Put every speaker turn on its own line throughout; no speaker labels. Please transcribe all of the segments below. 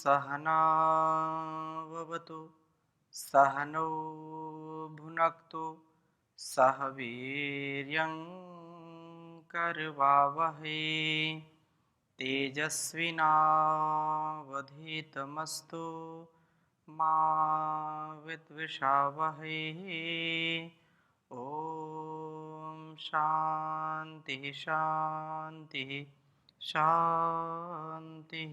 सहनाववतु सहनौ भुनक्तु सह वीर्यं करवावहै तेजस्विनावधीतमस्तु मा विद्विषावहै। ओम शांति शांति शांति।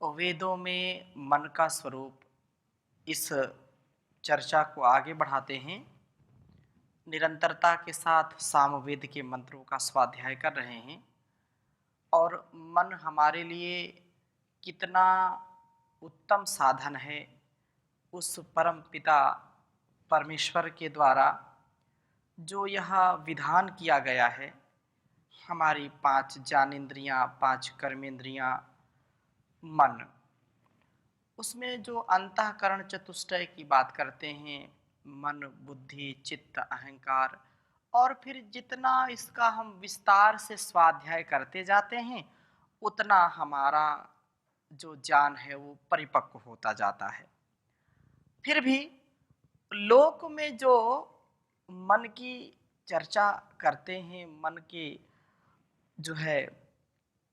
वेदों में मन का स्वरूप, इस चर्चा को आगे बढ़ाते हैं। निरंतरता के साथ सामवेद के मंत्रों का स्वाध्याय कर रहे हैं और मन हमारे लिए कितना उत्तम साधन है, उस परम पिता परमेश्वर के द्वारा जो यह विधान किया गया है। हमारी 5 ज्ञानेंद्रियां, 5 कर्मेंद्रियां, मन, उसमें जो अंतःकरण चतुष्टय की बात करते हैं, मन, बुद्धि, चित्त, अहंकार, और फिर जितना इसका हम विस्तार से स्वाध्याय करते जाते हैं उतना हमारा जो ज्ञान है वो परिपक्व होता जाता है। फिर भी लोक में जो मन की चर्चा करते हैं, मन के जो है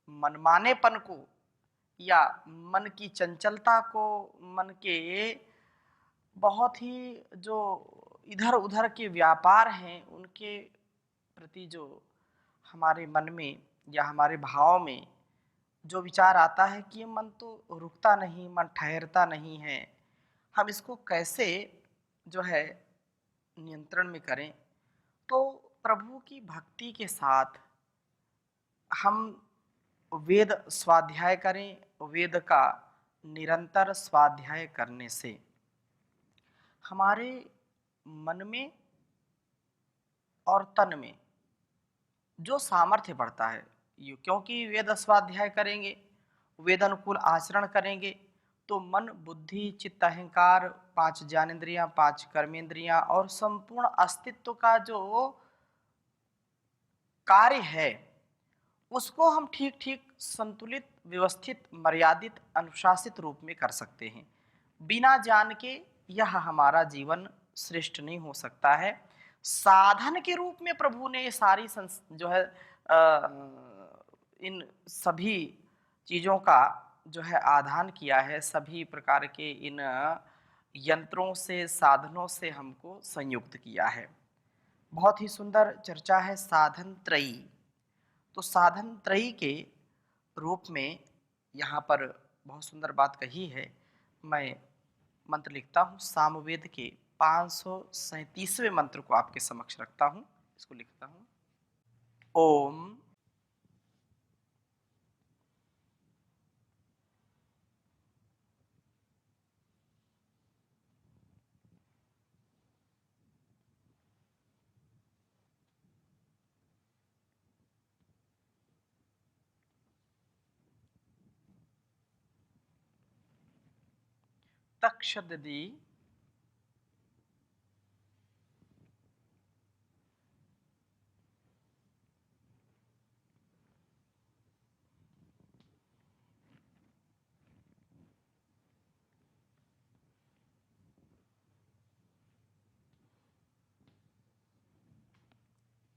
मनमानेपन को या मन की चंचलता को, मन के बहुत ही जो इधर उधर के व्यापार हैं उनके प्रति जो हमारे मन में या हमारे भाव में जो विचार आता है कि ये मन तो रुकता नहीं, मन ठहरता नहीं है, हम इसको कैसे जो है नियंत्रण में करें। तो प्रभु की भक्ति के साथ हम वेद स्वाध्याय करें। वेद का निरंतर स्वाध्याय करने से हमारे मन में और तन में जो सामर्थ्य बढ़ता है, क्योंकि वेद स्वाध्याय करेंगे, वेद अनुकूल आचरण करेंगे तो मन, बुद्धि, चित्त, अहंकार, 5 ज्ञानेंद्रियां, 5 कर्मेंद्रियां और संपूर्ण अस्तित्व का जो कार्य है उसको हम ठीक ठीक संतुलित, व्यवस्थित, मर्यादित, अनुशासित रूप में कर सकते हैं। बिना ज्ञान के यह हमारा जीवन श्रेष्ठ नहीं हो सकता है। साधन के रूप में प्रभु ने ये सारी जो है इन सभी चीज़ों का जो है आधान किया है। सभी प्रकार के इन यंत्रों से, साधनों से हमको संयुक्त किया है। बहुत ही सुंदर चर्चा है साधन त्रयी। तो साधन त्रयी के रूप में यहाँ पर बहुत सुंदर बात कही है। मैं मंत्र लिखता हूँ, सामवेद के 537वें मंत्र को आपके समक्ष रखता हूँ। इसको लिखता हूँ। ओम तक्षदि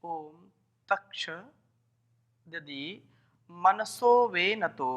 ओम तक्ष यदि मनसो वेनतो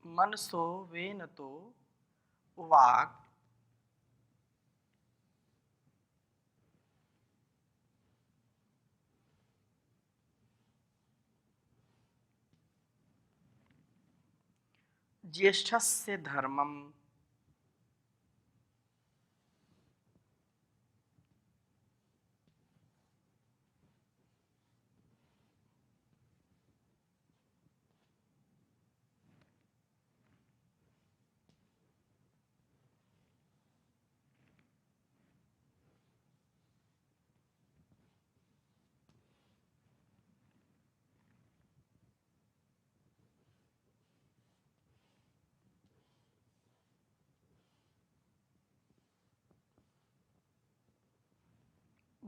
मनसो वेनतो वाक् ज्येष्ठस्य धर्मम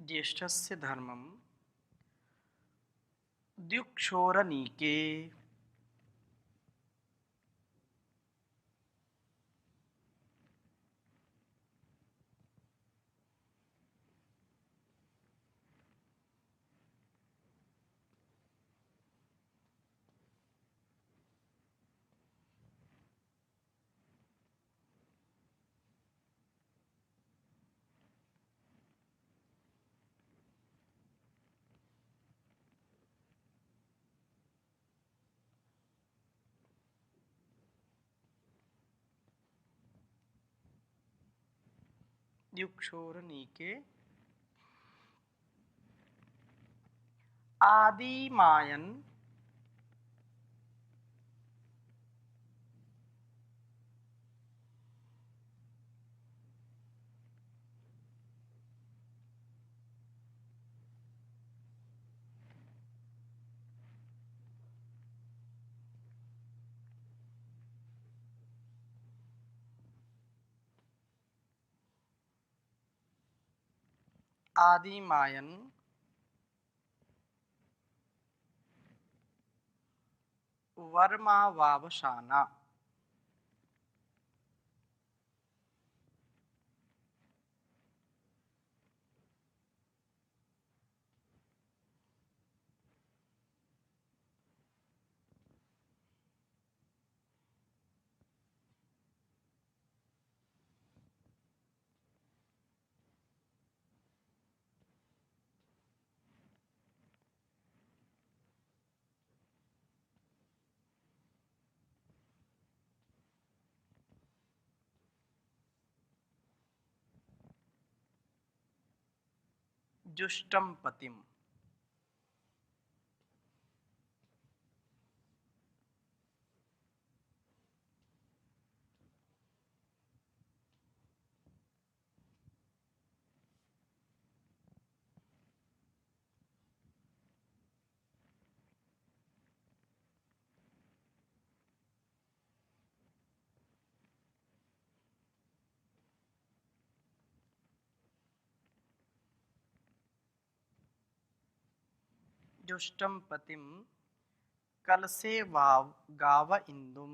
ज्येष्ठस्य धर्मं द्युक्षोरनीके। द्युक्षोरनीके आदिमायन आदिमायन वर्मावावशाना। जुष्टम पतिम। जुष्टम पतिम कलसे वाव गाव इंदुम।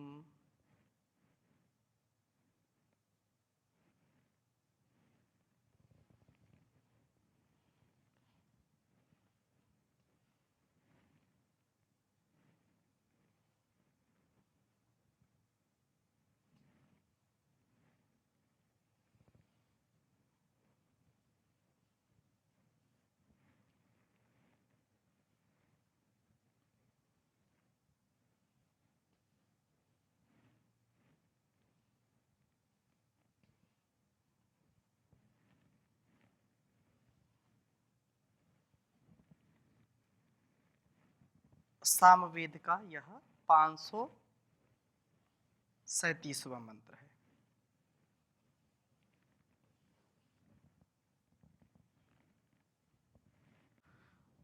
सामवेद का यह 537वां मंत्र है।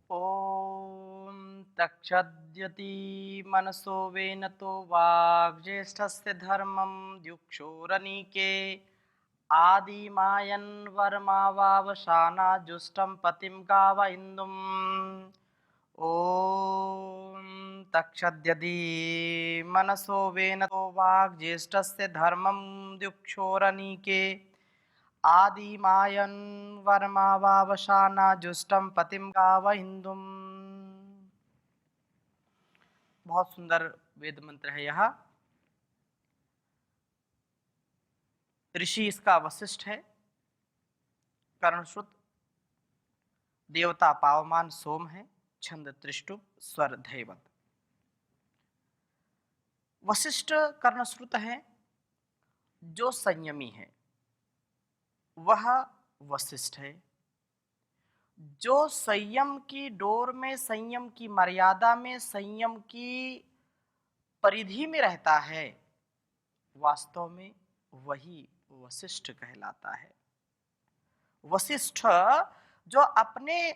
ओम तक्षद्यति मनसो वेनतो वाग्ज्येष्ठस्य धर्मं द्युक्षोरनीके आदिमायन वर्मावावशाना जुष्टम पतिम गाव इंदुम। ओम तक्षद्यदि मनसो वेनतो वाग्ज्येष्ठस्य धर्मं द्युक्षोरनीके आदिमायन वर्मावावशाना जुष्टम पतिम गाव इंदुम। बहुत सुंदर वेद मंत्र है यह। ऋषि इसका वशिष्ठ है, कर्णश्रुत, देवता पावमान सोम है, छंद त्रिष्टुप, स्वर धैवत। वशिष्ठ कर्णश्रुत है, जो संयमी है वह वशिष्ठ है। जो संयम की डोर में, संयम की मर्यादा में, संयम की परिधि में रहता है, वास्तव में वही वशिष्ठ कहलाता है। वशिष्ठ जो अपने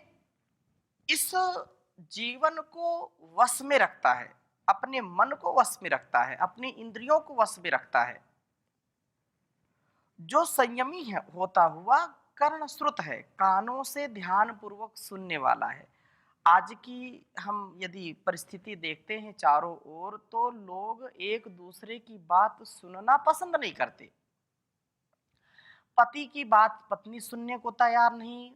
इस जीवन को वश में रखता है, अपने मन को वश में रखता है, अपनी इंद्रियों को वश में रखता है, जो संयमी है होता हुआ कर्ण श्रुत है, कानों से ध्यान पूर्वक सुनने वाला है। आज की हम यदि परिस्थिति देखते हैं चारों ओर, तो लोग एक दूसरे की बात सुनना पसंद नहीं करते। पति की बात पत्नी सुनने को तैयार नहीं,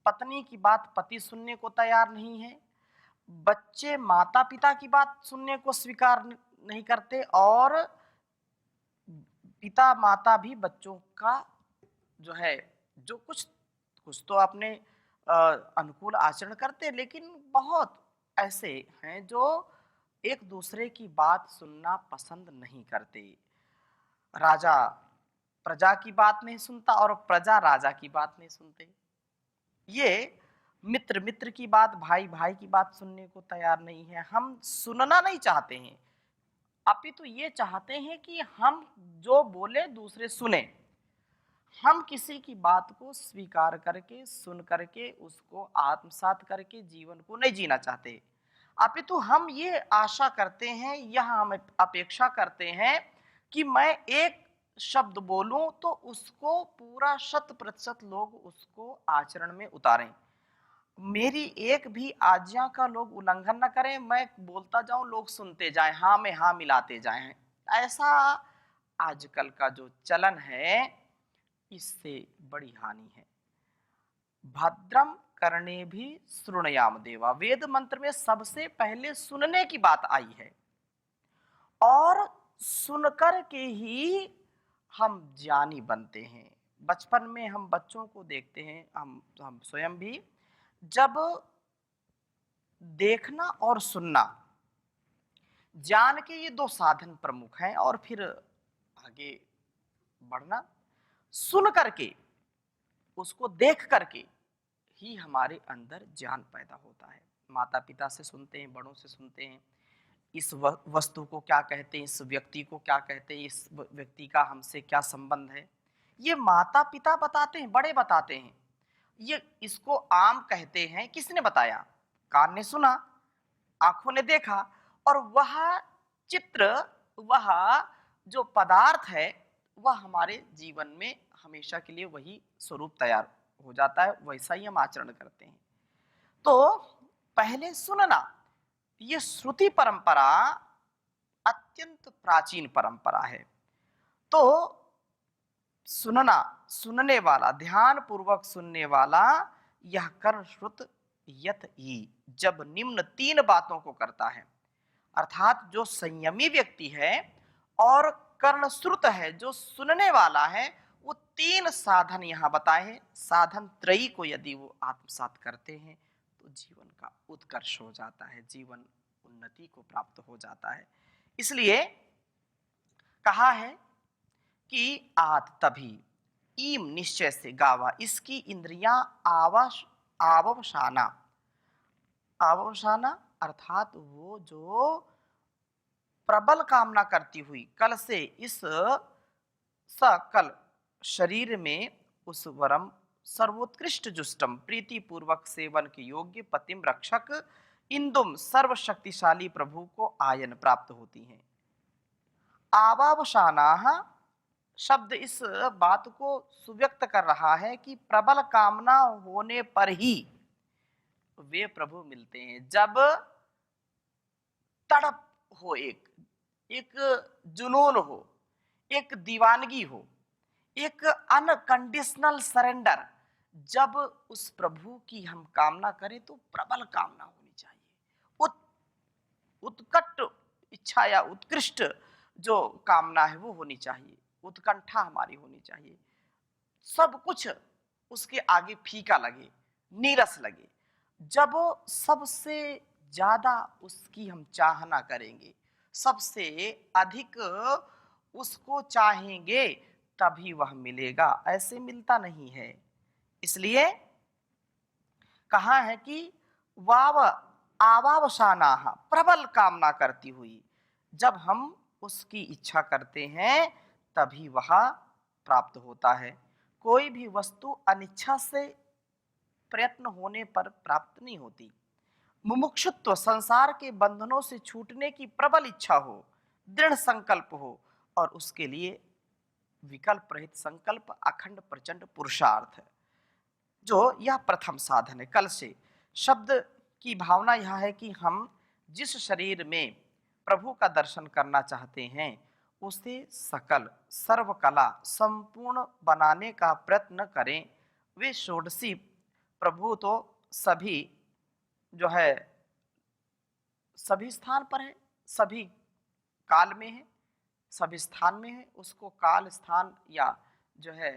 पत्नी की बात पति सुनने को तैयार नहीं है, बच्चे माता पिता की बात सुनने को स्वीकार नहीं करते, और पिता माता भी बच्चों का जो है, जो कुछ कुछ तो अपने अनुकूल आचरण करते, लेकिन बहुत ऐसे हैं जो एक दूसरे की बात सुनना पसंद नहीं करते। राजा प्रजा की बात नहीं सुनता और प्रजा राजा की बात नहीं सुनते। ये मित्र मित्र की बात, भाई भाई की बात सुनने को तैयार नहीं है। हम सुनना नहीं चाहते हैं, अपितु ये चाहते हैं कि हम जो बोले दूसरे सुने। हम किसी की बात को स्वीकार करके, सुन करके, उसको आत्मसात करके जीवन को नहीं जीना चाहते, अपितु हम ये आशा करते हैं, यह हम अपेक्षा करते हैं कि मैं एक शब्द बोलूं तो उसको पूरा 100% लोग उसको आचरण में उतारें। मेरी एक भी आज्ञा का लोग उल्लंघन न करें, मैं बोलता जाऊं लोग सुनते जाएं, हाँ में हाँ मिलाते जाएं। ऐसा आजकल का जो चलन है, इससे बड़ी हानि है। भद्रम करने भी श्रृणयाम देवा, वेद मंत्र में सबसे पहले सुनने की बात आई है, और सुनकर के ही हम ज्ञानी बनते हैं। बचपन में हम बच्चों को देखते हैं, हम स्वयं भी, जब देखना और सुनना, ज्ञान के ये दो साधन प्रमुख हैं, और फिर आगे बढ़ना सुन करके, उसको देख करके ही हमारे अंदर ज्ञान पैदा होता है। माता पिता से सुनते हैं, बड़ों से सुनते हैं, इस वस्तु को क्या कहते हैं, इस व्यक्ति को क्या कहते हैं, इस व्यक्ति का हमसे क्या संबंध है, ये माता पिता बताते हैं, बड़े बताते हैं। ये इसको आम कहते हैं, किसने बताया? कान ने सुना, आंखों ने देखा, और वह चित्र, वह जो पदार्थ है, वह हमारे जीवन में हमेशा के लिए वही स्वरूप तैयार हो जाता है, वैसा ही हम आचरण करते हैं। तो पहले सुनना, ये श्रुति परंपरा अत्यंत प्राचीन परंपरा है। तो सुनना, सुनने वाला, ध्यान पूर्वक सुनने वाला, यह कर्ण श्रुत यत ही, जब निम्न 3 बातों को करता है, अर्थात जो संयमी व्यक्ति है और कर्ण श्रुत है, जो सुनने वाला है, वो 3 साधन यहाँ बताए हैं। साधन त्रयी को यदि वो आत्मसात करते हैं तो जीवन का उत्कर्ष हो जाता है, जीवन उन्नति को प्राप्त हो जाता है। इसलिए कहा है कि आत तभी ईम निश्चय से गावा, इसकी इंद्रियां आववसाना, आववसाना अर्थात वो जो प्रबल कामना करती हुई कल से इस सकल शरीर में उस वरम सर्वोत्कृष्ट जुष्टम प्रीति पूर्वक सेवन के योग्य पतिम रक्षक इंदुम सर्वशक्तिशाली प्रभु को आयन प्राप्त होती हैं। आवावसाना शब्द इस बात को सुव्यक्त कर रहा है कि प्रबल कामना होने पर ही वे प्रभु मिलते हैं। जब तड़प हो, एक जुनून हो, एक दीवानगी हो, एक अनकंडीशनल सरेंडर, जब उस प्रभु की हम कामना करें तो प्रबल कामना होनी चाहिए, उत्कट इच्छा या उत्कृष्ट जो कामना है वो होनी चाहिए, उत्कंठा हमारी होनी चाहिए। सब कुछ उसके आगे फीका लगे, नीरस लगे। जब सबसे ज्यादा उसकी हम चाहना करेंगे, सबसे अधिक उसको चाहेंगे, तभी वह मिलेगा, ऐसे मिलता नहीं है। इसलिए कहा है कि वाव आवावसाना, प्रबल कामना करती हुई, जब हम उसकी इच्छा करते हैं तभी वह प्राप्त होता है। कोई भी वस्तु अनिच्छा से प्रयत्न होने पर प्राप्त नहीं होती। मुमुक्षुत्व, संसार के बंधनों से छूटने की प्रबल इच्छा हो, दृढ़ संकल्प हो, और उसके लिए विकल्प रहित संकल्प, अखंड प्रचंड पुरुषार्थ, जो यह प्रथम साधन है। कल से शब्द की भावना यह है कि हम जिस शरीर में प्रभु का दर्शन करना चाहते हैं उसे सकल सर्वकला संपूर्ण बनाने का प्रयत्न करें। वे षोडशी प्रभु तो सभी जो है सभी स्थान पर है, सभी काल में है, सभी स्थान में है। उसको काल स्थान या जो है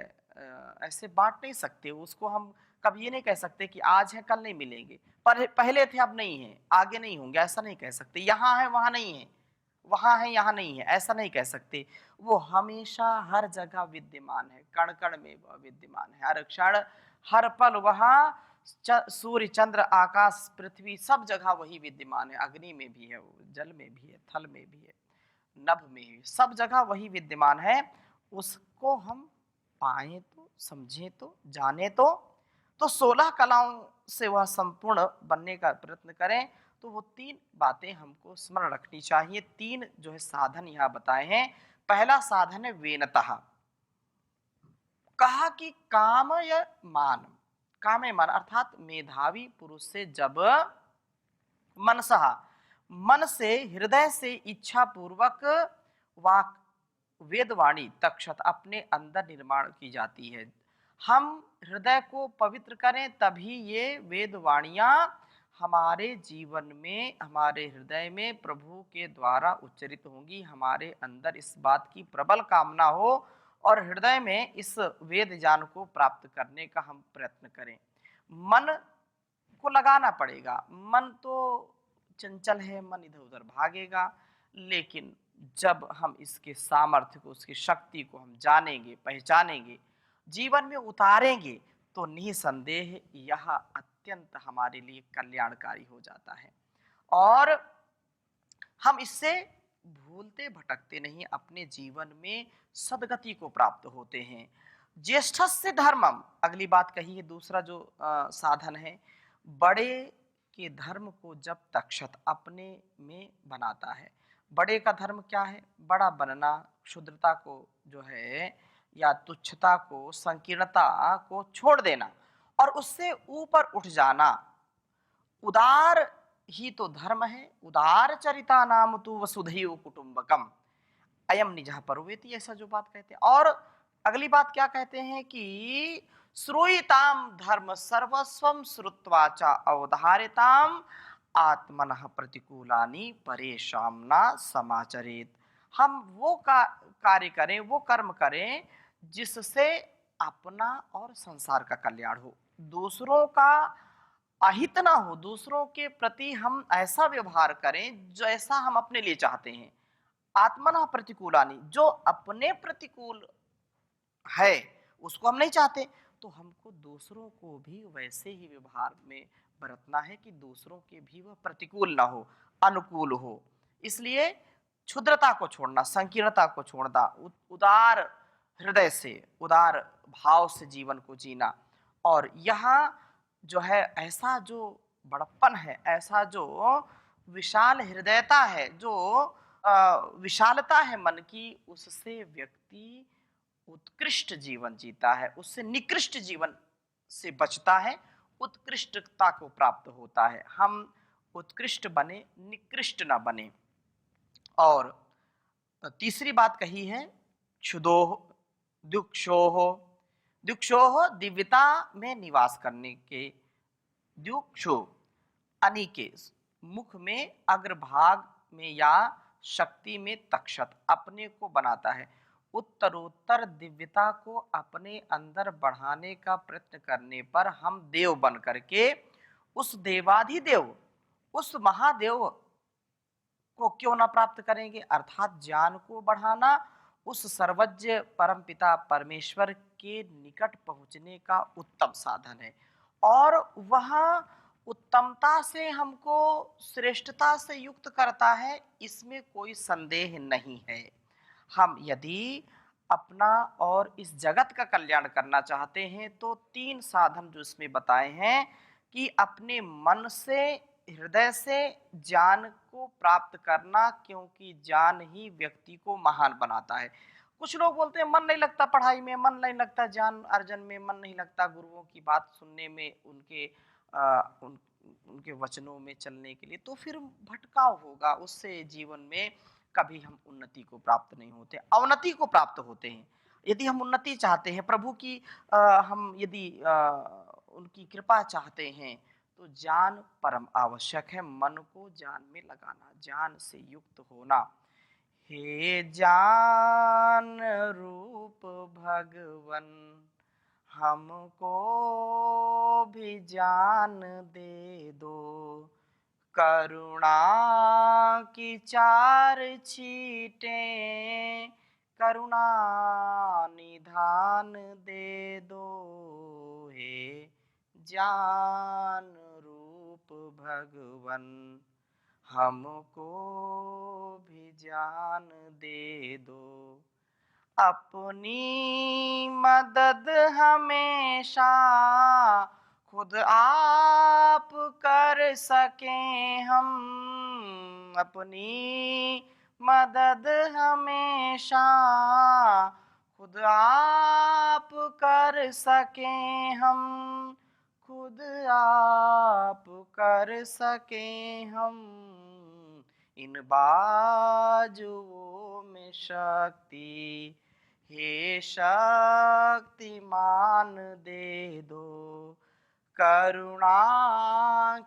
ऐसे बांट नहीं सकते। उसको हम कभी ये नहीं कह सकते कि आज है कल नहीं मिलेंगे, पर पहले थे अब नहीं है, आगे नहीं होंगे, ऐसा नहीं कह सकते। यहाँ है वहाँ नहीं है, वहाँ है यहाँ नहीं है, ऐसा नहीं कह सकते। वो हमेशा हर जगह विद्यमान है, कण कण में वह विद्यमान है, हर क्षण हर पल वहाँ सूर्य चंद्र आकाश पृथ्वी सब जगह वही विद्यमान है। अग्नि में भी है, वो जल में भी है, थल में भी है, नभ में भी, सब जगह वही विद्यमान है। उसको हम पाए तो, समझे तो, जाने तो 16 कलाओं से वह संपूर्ण बनने का प्रयत्न करें। तो वो 3 बातें हमको स्मरण रखनी चाहिए। 3 जो है साधन यहाँ बताए हैं। पहला साधन है वेनतः, कहा कि काम या मान, काम या मान अर्थात मेधावी पुरुष से जब मनसः, मन से हृदय से इच्छा पूर्वक वाक वेदवाणी तक्षत अपने अंदर निर्माण की जाती है। हम हृदय को पवित्र करें तभी ये वेदवाणियां हमारे जीवन में, हमारे हृदय में प्रभु के द्वारा उच्चरित होंगी। हमारे अंदर इस बात की प्रबल कामना हो और हृदय में इस वेद ज्ञान को प्राप्त करने का हम प्रयत्न करें। मन को लगाना पड़ेगा। मन तो चंचल है, मन इधर उधर भागेगा, लेकिन जब हम इसके सामर्थ्य को, उसकी शक्ति को हम जानेंगे, पहचानेंगे, जीवन में उतारेंगे, तो निसंदेह यह अत्यंत हमारे लिए कल्याणकारी हो जाता है और हम इससे भूलते भटकते नहीं, अपने जीवन में सदगति को प्राप्त होते हैं। ज्येष्ठस्य धर्मम, अगली बात कही है, दूसरा जो साधन है, बड़े के धर्म को जब तक्षत अपने में बनाता है। बड़े का धर्म क्या है? बड़ा बनना, क्षुद्रता को जो है या तुच्छता को, संकीर्णता को छोड़ देना और उससे ऊपर उठ जाना। उदार ही तो धर्म है। उदार चरिता नाम तु वसुधैव कुटुंबकम अयम निजः परोवेति, ऐसा जो बात कहते हैं। और अगली बात क्या कहते हैं कि श्रूयताम धर्म सर्वस्वम श्रुत्वा च अवधारिताम आत्मनः प्रतिकूलानि परेशान न समाचरेत। हम वो कार्य करें, वो कर्म करें जिससे अपना और संसार का कल्याण हो, दूसरों का अहित ना हो, दूसरों के प्रति हम ऐसा व्यवहार करें जैसा हम अपने लिए चाहते हैं। आत्मना प्रतिकूलानि, जो अपने प्रतिकूल है उसको हम नहीं चाहते, तो हमको दूसरों को भी वैसे ही व्यवहार में बरतना है कि दूसरों के भी वह प्रतिकूल ना हो, अनुकूल हो। इसलिए क्षुद्रता को छोड़ना, संकीर्णता को छोड़ना, उदार हृदय से, उदार भाव से जीवन को जीना। और यहाँ जो है ऐसा जो बड़प्पन है, ऐसा जो विशाल हृदयता है, जो विशालता है मन की, उससे व्यक्ति उत्कृष्ट जीवन जीता है, उससे निकृष्ट जीवन से बचता है, उत्कृष्टता को प्राप्त होता है। हम उत्कृष्ट बने, निकृष्ट ना बने। और तीसरी बात कही है क्षुदोह दुक्षोह, दुक्षोह दिव्यता में निवास करने के, दुक्षो अनिके मुख में, अग्रभाग में या शक्ति में तक्षत अपने को बनाता है। उत्तरोत्तर दिव्यता को अपने अंदर बढ़ाने का प्रयत्न करने पर हम देव बन करके उस देवाधिदेव, उस महादेव को क्यों ना प्राप्त करेंगे, अर्थात ज्ञान को बढ़ाना, उस सर्वज्ञ परमपिता परमेश्वर के निकट पहुंचने का उत्तम साधन है। और वह उत्तमता से हमको श्रेष्ठता से युक्त करता है, इसमें कोई संदेह नहीं है। हम यदि अपना और इस जगत का कल्याण करना चाहते हैं तो 3 साधन जो इसमें बताए हैं कि अपने मन से, हृदय से ज्ञान को प्राप्त करना, क्योंकि ज्ञान ही व्यक्ति को महान बनाता है। कुछ लोग बोलते हैं मन नहीं लगता पढ़ाई में, मन नहीं लगता ज्ञान अर्जन में, मन नहीं लगता गुरुओं की बात सुनने में, उनके वचनों में चलने के लिए, तो फिर भटकाव होगा, उससे जीवन में कभी हम उन्नति को प्राप्त नहीं होते, अवनति को प्राप्त होते हैं। यदि हम उन्नति चाहते हैं, प्रभु की हम यदि उनकी कृपा चाहते हैं, तो ज्ञान परम आवश्यक है। मन को ज्ञान में लगाना, ज्ञान से युक्त होना। हे ज्ञान रूप भगवन, हमको भी ज्ञान दे दो, करुणा की चार छींटें करुणा निधान दे दो। हे ज्ञान रूप भगवन, हमको भी ज्ञान दे दो। अपनी मदद हमेशा खुद आप कर सकें हम, अपनी मदद हमेशा खुद आप कर सकें हम, खुद आप कर सकें हम। इन बाजुओं में शक्ति, हे शक्तिमान दे दो, करुणा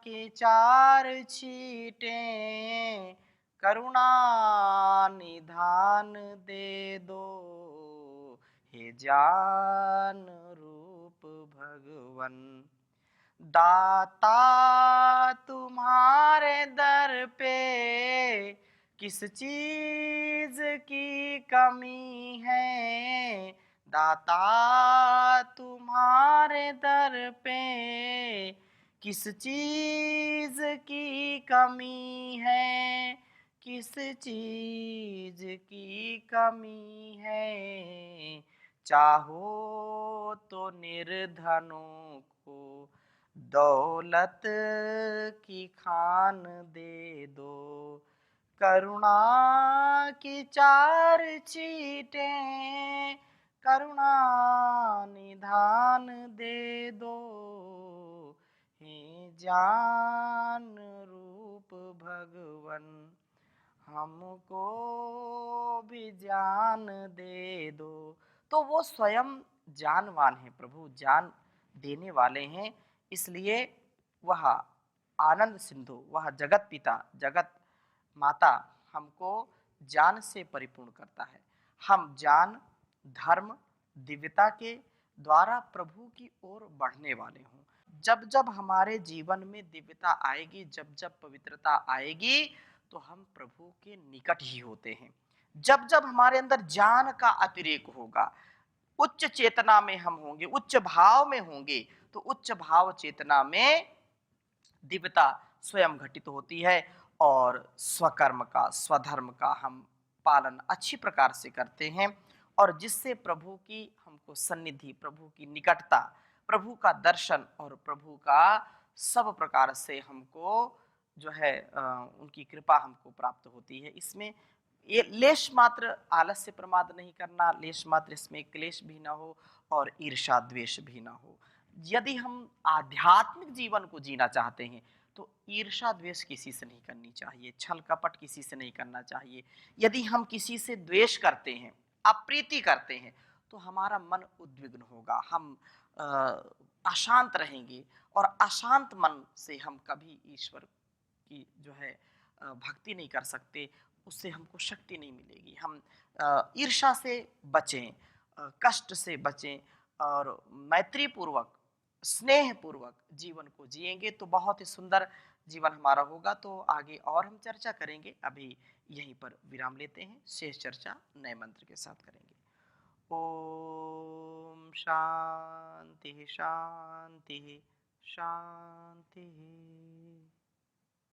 की चार छींटें करुणा निधान दे दो। हे ज्ञान रूप भगवन, दाता तुम्हारे दर पे किस चीज की कमी है, दाता तुम्हारे दर पे किस चीज की कमी है, किस चीज की कमी है। चाहो तो निर्धनों को दौलत की खान दे दो, करुणा की चार छींटें करुणा निधान दे दो। हे ज्ञान रूप भगवन, हमको भी ज्ञान दे दो। तो वो स्वयं ज्ञानवान है, प्रभु ज्ञान देने वाले हैं, इसलिए वह आनंद सिंधु, वह जगत पिता जगत माता हमको ज्ञान से परिपूर्ण करता है। हम ज्ञान धर्म दिव्यता के द्वारा प्रभु की ओर बढ़ने वाले हों। जब जब हमारे जीवन में दिव्यता आएगी, जब जब पवित्रता आएगी, तो हम प्रभु के निकट ही होते हैं। जब जब हमारे अंदर ज्ञान का अतिरेक होगा, उच्च चेतना में हम होंगे, उच्च भाव में होंगे, तो उच्च भाव चेतना में दिव्यता स्वयं घटित होती है और स्वकर्म का स्वधर्म का हम पालन अच्छी प्रकार से करते हैं, और जिससे प्रभु की हमको सन्निधि, प्रभु की निकटता, प्रभु का दर्शन और प्रभु का सब प्रकार से हमको जो है उनकी कृपा हमको प्राप्त होती है। इसमें ये लेश मात्र आलस्य प्रमाद नहीं करना, लेश मात्र इसमें क्लेश भी ना हो और ईर्षा द्वेष भी ना हो। यदि हम आध्यात्मिक जीवन को जीना चाहते हैं, तो ईर्षा द्वेष किसी से नहीं करनी चाहिए, छल कपट किसी से नहीं करना चाहिए। यदि हम किसी से द्वेष करते हैं, अप्रीति करते हैं, तो हमारा मन उद्विग्न होगा, हम अशांत रहेंगे, और अशांत मन से हम कभी ईश्वर की जो है भक्ति नहीं कर सकते, उससे हमको शक्ति नहीं मिलेगी। हम ईर्षा से बचें, कष्ट से बचें, और मैत्री पूर्वक स्नेह पूर्वक जीवन को जिएंगे तो बहुत ही सुंदर जीवन हमारा होगा। तो आगे और हम चर्चा करेंगे, अभी यहीं पर विराम लेते हैं, शेष चर्चा नए मंत्र के साथ करेंगे। ओम शांति शांति शांति।